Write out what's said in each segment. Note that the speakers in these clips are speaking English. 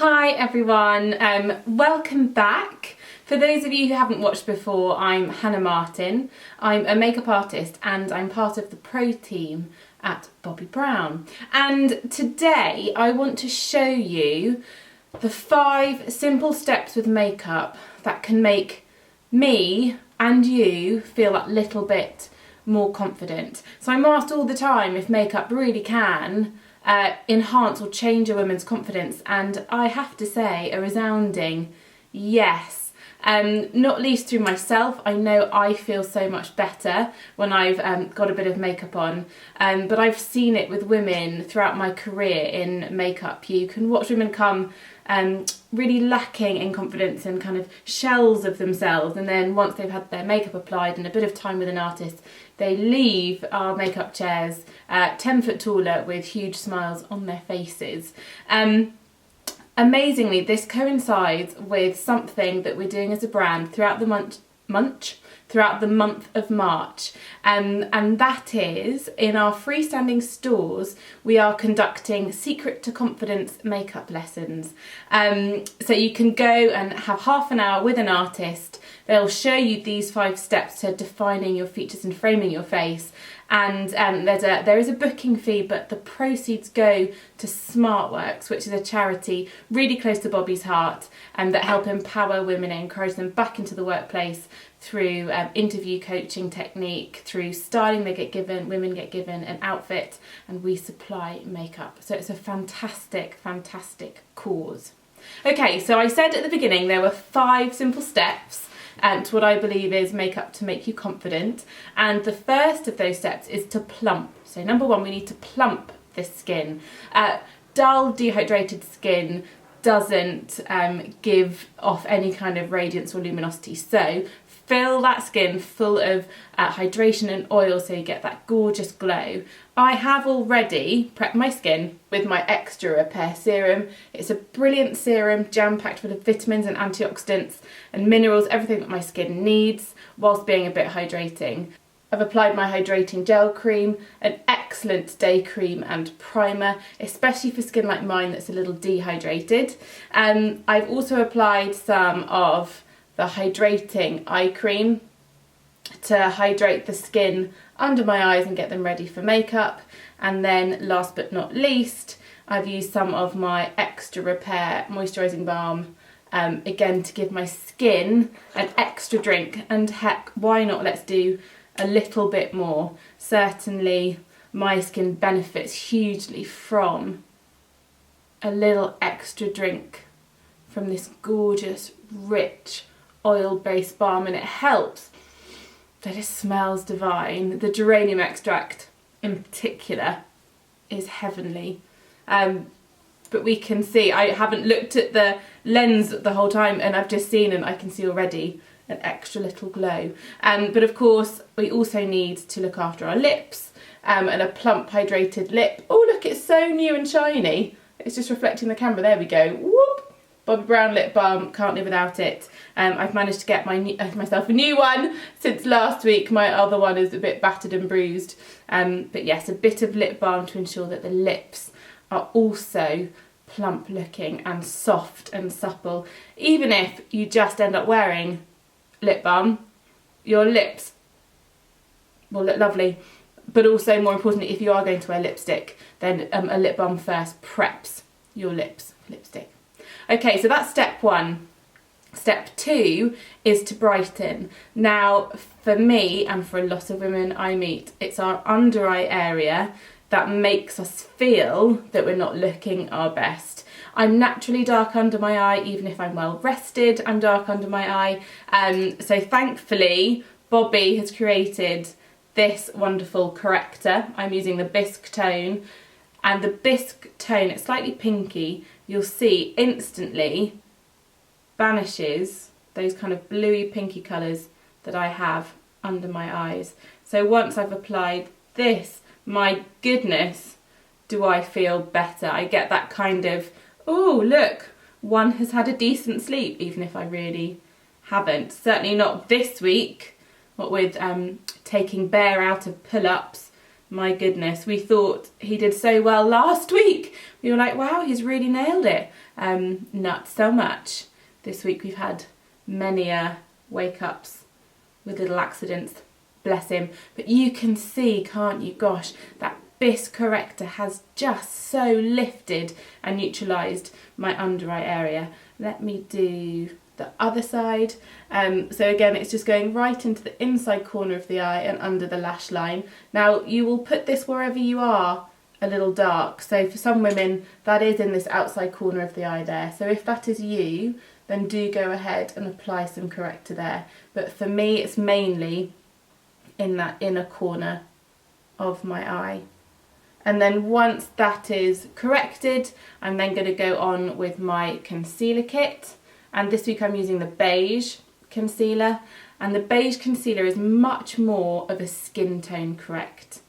Hi everyone, welcome back. For those of you who haven't watched before, I'm Hannah Martin. I'm a makeup artist and I'm part of the pro team at Bobbi Brown. And today I want to show you the 5 simple steps with makeup that can make me and you feel that little bit more confident. So I'm asked all the time if makeup really can enhance or change a woman's confidence, and I have to say a resounding yes. Not least through myself. I know I feel so much better when I've got a bit of makeup on, but I've seen it with women throughout my career in makeup. You can watch women come really lacking in confidence and kind of shells of themselves, and then once they've had their makeup applied and a bit of time with an artist, they leave our makeup chairs 10 foot taller with huge smiles on their faces. Amazingly, this coincides with something that we're doing as a brand throughout the month of March, and that is in our freestanding stores we are conducting Secret to Confidence makeup lessons. So you can go and have half an hour with an artist. They'll show you these 5 steps to defining your features and framing your face. And there is a booking fee, but the proceeds go to SmartWorks, which is a charity really close to Bobbi's heart, and that help empower women and encourage them back into the workplace through interview coaching technique, through styling. They get given, women get given an outfit, and we supply makeup. So it's a fantastic, fantastic cause. Okay, so I said at the beginning there were 5 simple steps to what I believe is makeup to make you confident, and the first of those steps is to plump. So number 1, we need to plump the skin. Dull, dehydrated skin doesn't give off any kind of radiance or luminosity, so fill that skin full of hydration and oil so you get that gorgeous glow. I have already prepped my skin with my Extra Repair serum. It's a brilliant serum, jam-packed full of vitamins and antioxidants and minerals, everything that my skin needs, whilst being a bit hydrating. I've applied my hydrating gel cream, an excellent day cream and primer, especially for skin like mine that's a little dehydrated. I've also applied some of the hydrating eye cream to hydrate the skin under my eyes and get them ready for makeup. And then last but not least, I've used some of my Extra Repair moisturising balm, again to give my skin an extra drink. And heck, why not, let's do a little bit more. Certainly my skin benefits hugely from a little extra drink from this gorgeous, rich, oil-based balm, and it helps that it smells divine. The geranium extract in particular is heavenly. But we can see, I haven't looked at the lens the whole time, and I've just seen, and I can see already an extra little glow. But of course we also need to look after our lips, and a plump hydrated lip. Oh look, it's so new and shiny. It's just reflecting the camera. There we go. Whoop! Bobbi Brown lip balm, can't live without it. I've managed to get myself a new one since last week. My other one is a bit battered and bruised. But yes, a bit of lip balm to ensure that the lips are also plump looking and soft and supple. Even if you just end up wearing lip balm, your lips will look lovely. But also, more importantly, if you are going to wear lipstick, then a lip balm first preps your lips for lipstick. Okay, so that's step 1. Step 2 is to brighten. Now, for me and for a lot of women I meet, it's our under eye area that makes us feel that we're not looking our best. I'm naturally dark under my eye, even if I'm well rested, I'm dark under my eye. So thankfully, Bobbi has created this wonderful corrector. I'm using the bisque tone, and the bisque tone, it's slightly pinky, you'll see instantly banishes those kind of bluey pinky colours that I have under my eyes. So once I've applied this, my goodness, do I feel better. I get that kind of, oh look, one has had a decent sleep, even if I really haven't. Certainly not this week, what with taking Bear out of pull-ups, my goodness, we thought he did so well last week. We were like, wow, he's really nailed it. Not so much. This week we've had many wake-ups with little accidents, bless him. But you can see, can't you, gosh, that Bisque corrector has just so lifted and neutralised my under eye area. Let me do the other side. So again, it's just going right into the inside corner of the eye and under the lash line. Now you will put this wherever you are a little dark. So for some women, that is in this outside corner of the eye there. So if that is you, then do go ahead and apply some corrector there. But for me, it's mainly in that inner corner of my eye. And then once that is corrected, I'm then going to go on with my concealer kit. And this week I'm using the beige concealer. And the beige concealer is much more of a skin tone correct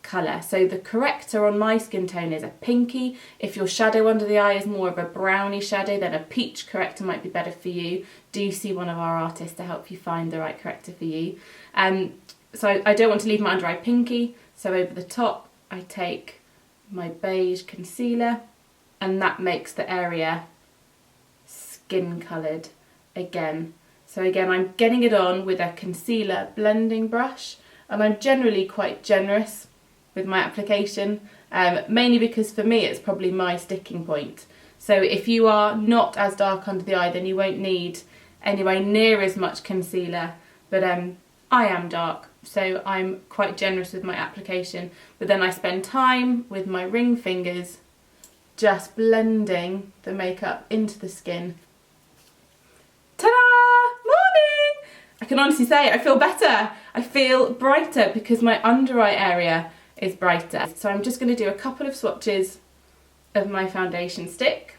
colour. So the corrector on my skin tone is a pinky. If your shadow under the eye is more of a browny shadow, then a peach corrector might be better for you. Do see one of our artists to help you find the right corrector for you. So I don't want to leave my under eye pinky. So over the top, I take my beige concealer, and that makes the area skin coloured again. So again, I'm getting it on with a concealer blending brush, and I'm generally quite generous with my application, mainly because for me it's probably my sticking point. So if you are not as dark under the eye, then you won't need anywhere near as much concealer, but I am dark, so I'm quite generous with my application, but then I spend time with my ring fingers just blending the makeup into the skin. Ta-da! Morning! I can honestly say I feel better. I feel brighter because my under eye area is brighter. So I'm just going to do a couple of swatches of my foundation stick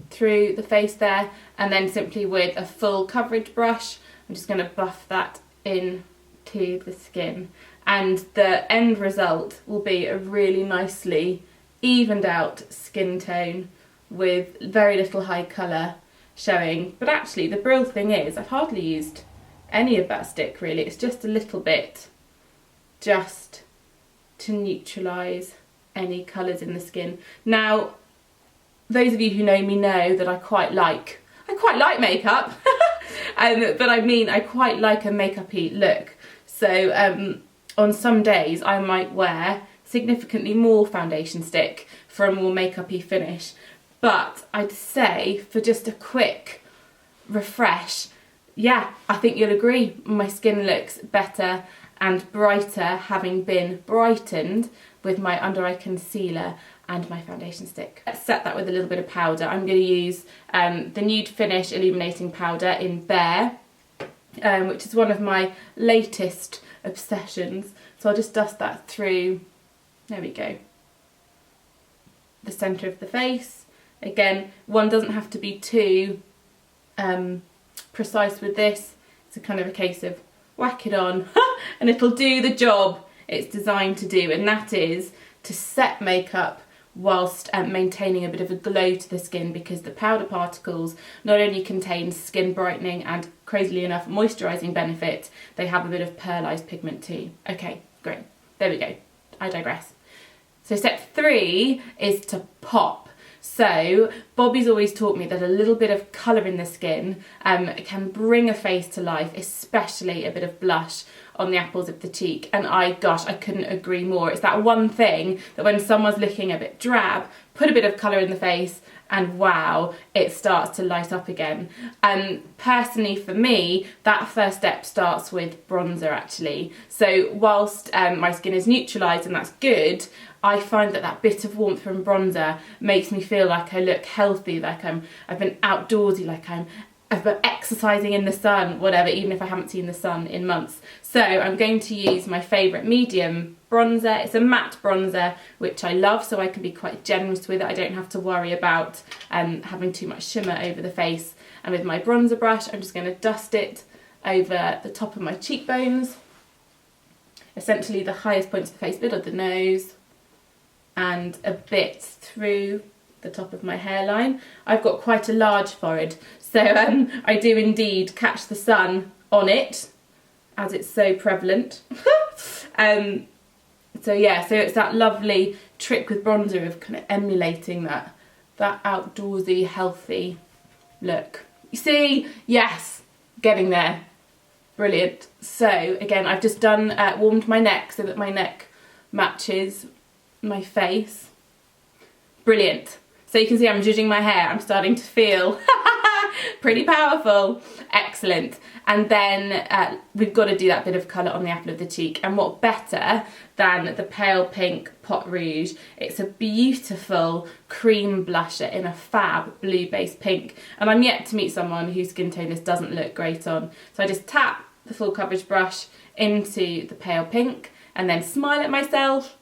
through the face there, and then simply with a full coverage brush, I'm just going to buff that in to the skin, and the end result will be a really nicely evened out skin tone with very little high colour showing. But actually the brilliant thing is I've hardly used any of that stick really. It's just a little bit just to neutralise any colours in the skin. Now, those of you who know me know that I quite like makeup, but I mean I quite like a makeup-y look. So on some days I might wear significantly more foundation stick for a more makeup-y finish. But I'd say for just a quick refresh, yeah, I think you'll agree, my skin looks better and brighter having been brightened with my under eye concealer and my foundation stick. Let's set that with a little bit of powder. I'm going to use the Nude Finish Illuminating Powder in Bare, which is one of my latest obsessions. So I'll just dust that through, there we go, the centre of the face. Again, one doesn't have to be too precise with this. It's a kind of a case of whack it on and it'll do the job it's designed to do, and that is to set makeup whilst maintaining a bit of a glow to the skin, because the powder particles not only contain skin brightening and, crazily enough, moisturising benefit, they have a bit of pearlised pigment too. Okay, great. There we go. I digress. So step 3 is to pop. So Bobbi's always taught me that a little bit of colour in the skin can bring a face to life, especially a bit of blush on the apples of the cheek. And gosh, I couldn't agree more. It's that one thing that when someone's looking a bit drab, put a bit of colour in the face and wow, it starts to light up again. Personally for me, that first step starts with bronzer actually. So whilst my skin is neutralised and that's good, I find that that bit of warmth from bronzer makes me feel like I look healthy, like I've been outdoorsy, like I've been exercising in the sun, whatever, even if I haven't seen the sun in months. So I'm going to use my favourite medium bronzer. It's a matte bronzer, which I love, so I can be quite generous with it. I don't have to worry about having too much shimmer over the face. And with my bronzer brush, I'm just going to dust it over the top of my cheekbones, essentially the highest points of the face, a bit of the nose, and a bit through the top of my hairline. I've got quite a large forehead, so I do indeed catch the sun on it, as it's so prevalent. So yeah, so it's that lovely trick with bronzer of kind of emulating that outdoorsy, healthy look. You see? Yes, getting there. Brilliant. So again, I've just done warmed my neck so that my neck matches my face. Brilliant. So you can see I'm judging my hair. I'm starting to feel pretty powerful. Excellent. And then we've got to do that bit of colour on the apple of the cheek. And what better than the pale pink Pot Rouge? It's a beautiful cream blusher in a fab blue base pink. And I'm yet to meet someone whose skin tone this doesn't look great on. So I just tap the full coverage brush into the pale pink and then smile at myself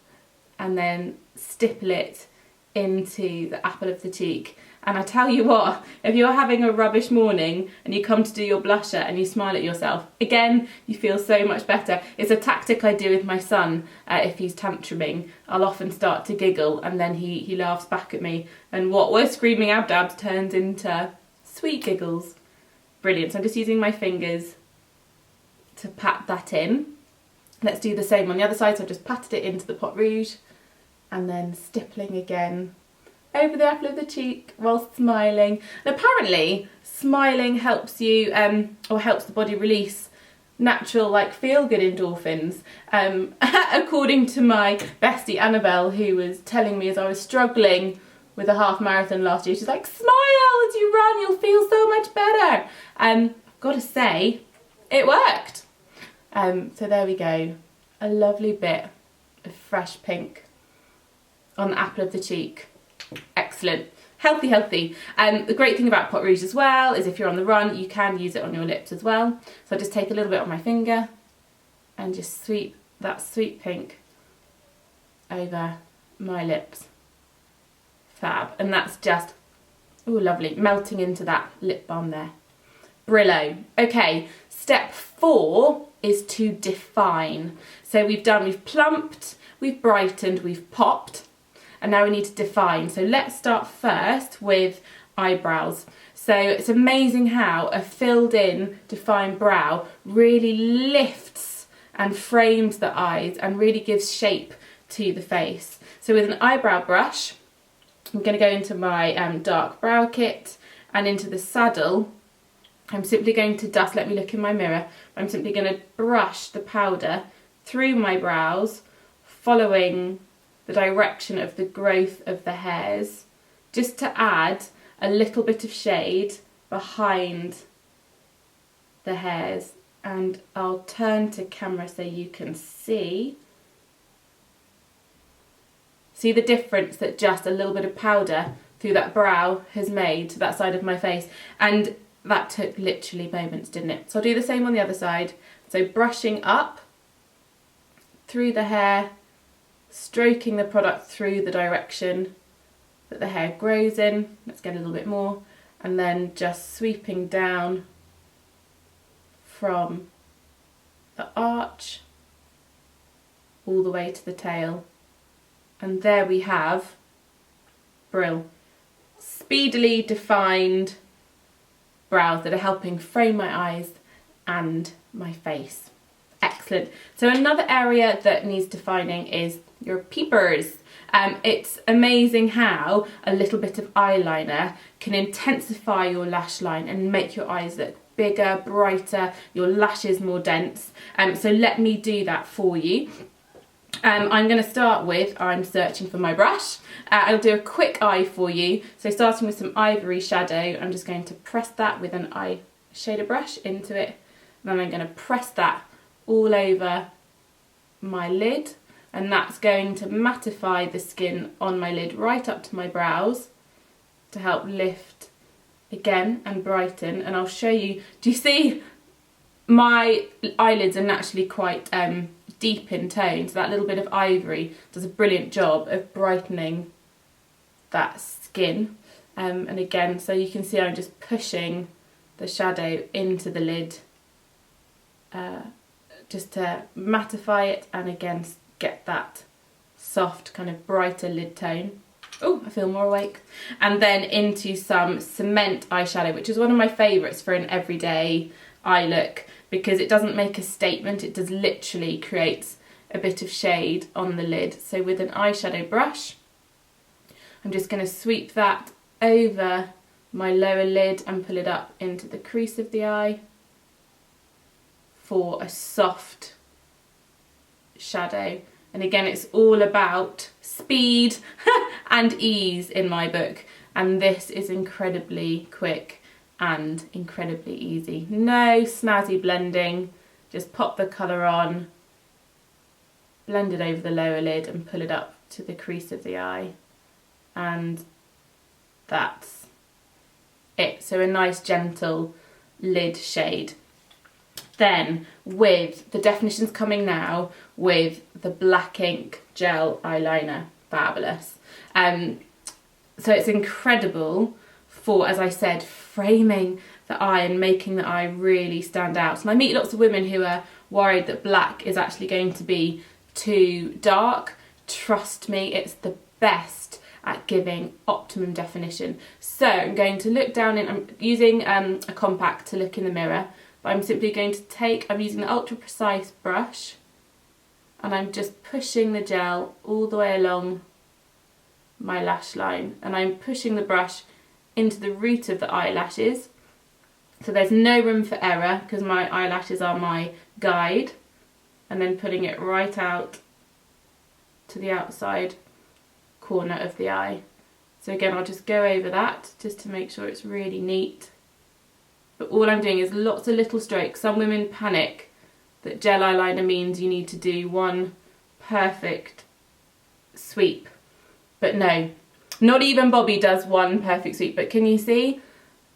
and then stipple it into the apple of the cheek. And I tell you what, if you're having a rubbish morning and you come to do your blusher and you smile at yourself, again, you feel so much better. It's a tactic I do with my son if he's tantruming. I'll often start to giggle and then he laughs back at me, and what were screaming abdabs turns into sweet giggles. Brilliant. So I'm just using my fingers to pat that in. Let's do the same on the other side. So I've just patted it into the Pot Rouge and then stippling again over the apple of the cheek whilst smiling. And apparently smiling helps you or helps the body release natural like feel-good endorphins, according to my bestie Annabelle, who was telling me as I was struggling with a half marathon last year. She's like, smile as you run, you'll feel so much better. I've got to say it worked. So there we go, a lovely bit of fresh pink on the apple of the cheek. Excellent. Healthy, healthy. The great thing about Pot Rouge as well is if you're on the run, you can use it on your lips as well. So I just take a little bit on my finger and just sweep that sweet pink over my lips. Fab. And that's just, oh, lovely, melting into that lip balm there. Brillo. Okay, step 4 is to define. So we've plumped, we've brightened, we've popped, and now we need to define. So let's start first with eyebrows. So it's amazing how a filled in, defined brow really lifts and frames the eyes and really gives shape to the face. So with an eyebrow brush, I'm going to go into my dark brow kit and into the saddle. I'm simply going to dust, let me look in my mirror, I'm simply going to brush the powder through my brows, following the direction of the growth of the hairs, just to add a little bit of shade behind the hairs. And I'll turn to camera so you can see the difference that just a little bit of powder through that brow has made to that side of my face. And that took literally moments, didn't it? So I'll do the same on the other side. So brushing up through the hair, stroking the product through the direction that the hair grows in. Let's get a little bit more. And then just sweeping down from the arch all the way to the tail. And there we have brill. Speedily defined brows that are helping frame my eyes and my face. Excellent. So another area that needs defining is your peepers. It's amazing how a little bit of eyeliner can intensify your lash line and make your eyes look bigger, brighter, your lashes more dense. So let me do that for you. I'm going to start with, I'm searching for my brush. I'll do a quick eye for you. So starting with some ivory shadow, I'm just going to press that with an eye shader brush into it. And then I'm going to press that all over my lid. And that's going to mattify the skin on my lid right up to my brows to help lift again and brighten. And I'll show you, do you see my eyelids are naturally quite deep in tone, so that little bit of ivory does a brilliant job of brightening that skin. And again, so you can see I'm just pushing the shadow into the lid just to mattify it and again get that soft kind of brighter lid tone. Oh, I feel more awake. And then into some cement eyeshadow, which is one of my favourites for an everyday eye look, because it doesn't make a statement, it does literally create a bit of shade on the lid. So with an eyeshadow brush, I'm just going to sweep that over my lower lid and pull it up into the crease of the eye for a soft shadow. And again, it's all about speed and ease in my book, and this is incredibly quick and incredibly easy. No snazzy blending, just pop the colour on, blend it over the lower lid and pull it up to the crease of the eye, and that's it. So a nice gentle lid shade. Then with the definitions coming now with the black ink gel eyeliner, fabulous. So it's incredible for, as I said, framing the eye and making the eye really stand out. And I meet lots of women who are worried that black is actually going to be too dark. Trust me, it's the best at giving optimum definition. So I'm going to look down in, I'm using a compact to look in the mirror, but I'm simply going to take, I'm using the ultra precise brush, and I'm just pushing the gel all the way along my lash line, and I'm pushing the brush into the root of the eyelashes, so there's no room for error because my eyelashes are my guide, and then putting it right out to the outside corner of the eye. So again, I'll just go over that just to make sure it's really neat. But all I'm doing is lots of little strokes. Some women panic that gel eyeliner means you need to do one perfect sweep. But no, not even Bobbi does one perfect sweep. But can you see?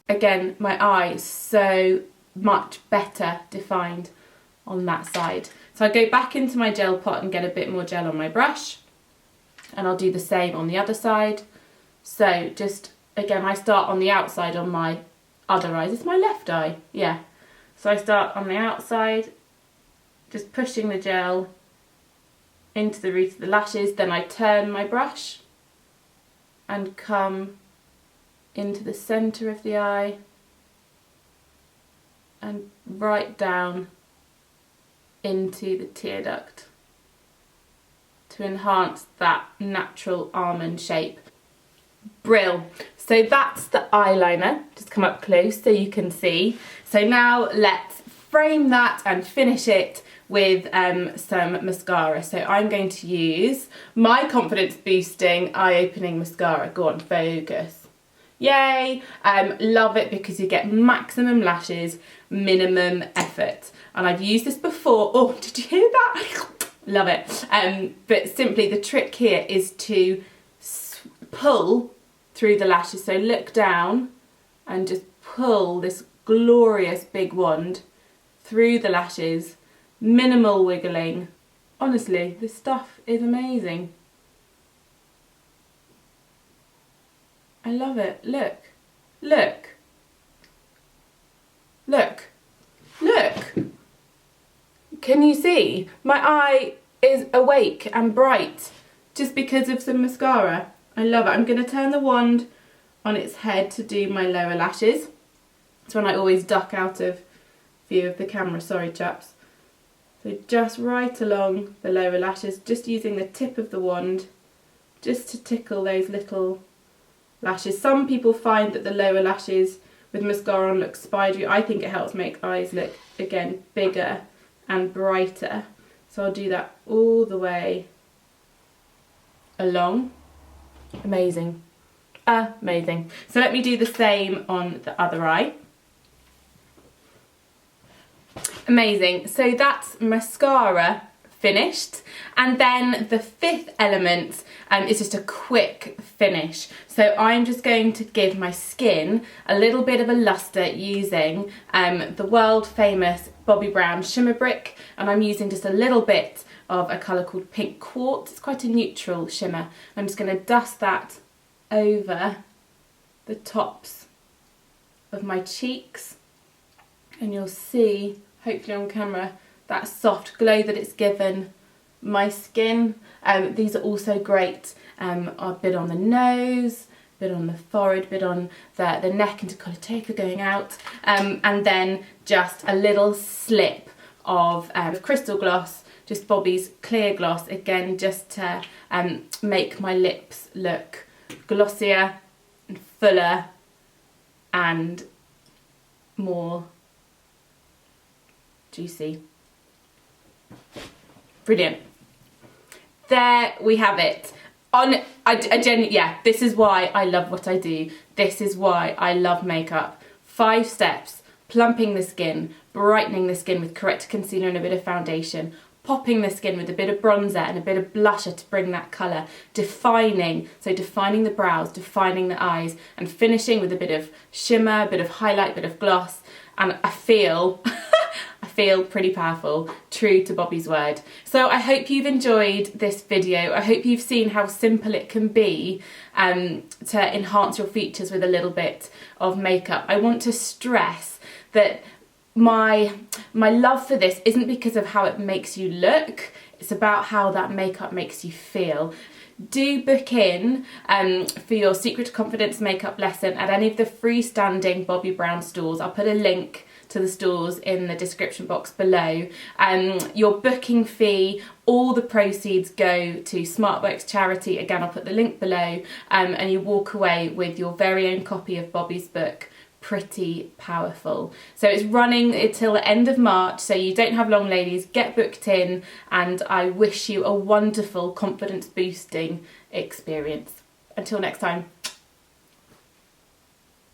Again, my eye is so much better defined on that side. So I go back into my gel pot and get a bit more gel on my brush. And I'll do the same on the other side. So just, again, I start on the outside on my other eye. It's my left eye, yeah. So I start on the outside, just pushing the gel into the root of the lashes, then I turn my brush and come into the centre of the eye and right down into the tear duct to enhance that natural almond shape. Brill. So that's the eyeliner. Just come up close so you can see. So now let's frame that and finish it with some mascara. So I'm going to use my confidence boosting eye opening mascara. Go on, focus. Yay! Love it because you get maximum lashes, minimum effort. And I've used this before. Oh, did you hear that? Love it. But simply the trick here is to pull through the lashes. So look down and just pull this glorious big wand through the lashes. Minimal wiggling. Honestly, this stuff is amazing. I love it. Look. Look. Look. Look. Can you see? My eye is awake and bright just because of some mascara. I love it. I'm going to turn the wand on its head to do my lower lashes. It's when I always duck out of view of the camera. Sorry, chaps. So just right along the lower lashes, just using the tip of the wand just to tickle those little lashes. Some people find that the lower lashes with mascara on look spidery. I think it helps make eyes look, again, bigger and brighter. So I'll do that all the way along. Amazing. Amazing. So let me do the same on the other eye. Amazing. So that's mascara finished, and then the fifth element is just a quick finish. So I'm just going to give my skin a little bit of a luster using the world famous Bobbi Brown shimmer brick, and I'm using just a little bit of a colour called Pink Quartz. It's quite a neutral shimmer. I'm just going to dust that over the tops of my cheeks, and you'll see, hopefully on camera, that soft glow that it's given my skin. These are also great, a bit on the nose, a bit on the forehead, a bit on the neck and decolleté going out, and then just a little slip of crystal gloss just Bobbi's clear gloss, again just to make my lips look glossier and fuller and more juicy. Brilliant. There we have it. Yeah, this is why I love what I do. This is why I love makeup. 5 steps: plumping the skin, brightening the skin with corrector concealer and a bit of foundation, popping the skin with a bit of bronzer and a bit of blusher to bring that colour, defining the brows, defining the eyes, and finishing with a bit of shimmer, a bit of highlight, a bit of gloss. And I feel pretty powerful, true to Bobbi's word. So I hope you've enjoyed this video. I hope you've seen how simple it can be to enhance your features with a little bit of makeup. I want to stress that my love for this isn't because of how it makes you look, it's about how that makeup makes you feel. Do book in for your Secret to Confidence makeup lesson at any of the freestanding Bobbi Brown stores. I'll put a link to the stores in the description box below. Your booking fee, all the proceeds go to SmartWorks charity. Again, I'll put the link below, and you walk away with your very own copy of Bobbi's book, Pretty Powerful. So it's running until the end of March, so you don't have long, ladies. Get booked in, and I wish you a wonderful confidence boosting experience. Until next time.